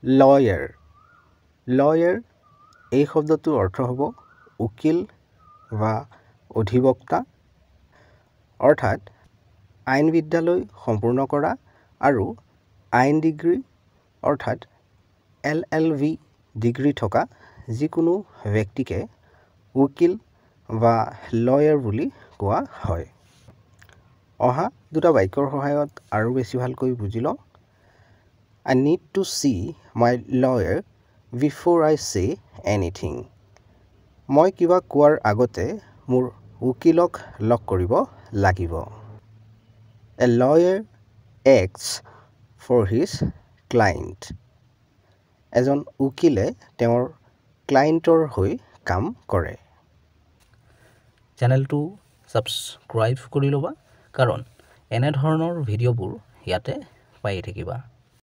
lower lower এই শব্দটোৰ অৰ্থ হ'ব উকিল বা অধিবক্তা অৰ্থাৎ আইন বিদ্যালয় সম্পূৰ্ণ কৰা আৰু আইন ডিগ্ৰী অৰ্থাৎ LLB ডিগ্ৰী থকা যিকোনো ব্যক্তিকে উকিল বা লয়াৰ বুলি কোৱা হয় অহা দুটা বাক্যৰ সহায়ত আৰু বেছি ভালকৈ বুজি লওঁ I need to see my lawyer before I say anything মই কিবা কোৱাৰ আগতে মোৰ উকিলক লগ কৰিব লাগিব A lawyer acts for his client এজন উকিলে তেওঁৰ ক্লায়েণ্টৰ হৈ কাম কৰে চেনেলটো ছাবস্ক্ৰাইব কৰি ল'বা কাৰণ এনে ধৰণৰ ভিডিঅ'বোৰ ইয়াতে পাই থাকিবা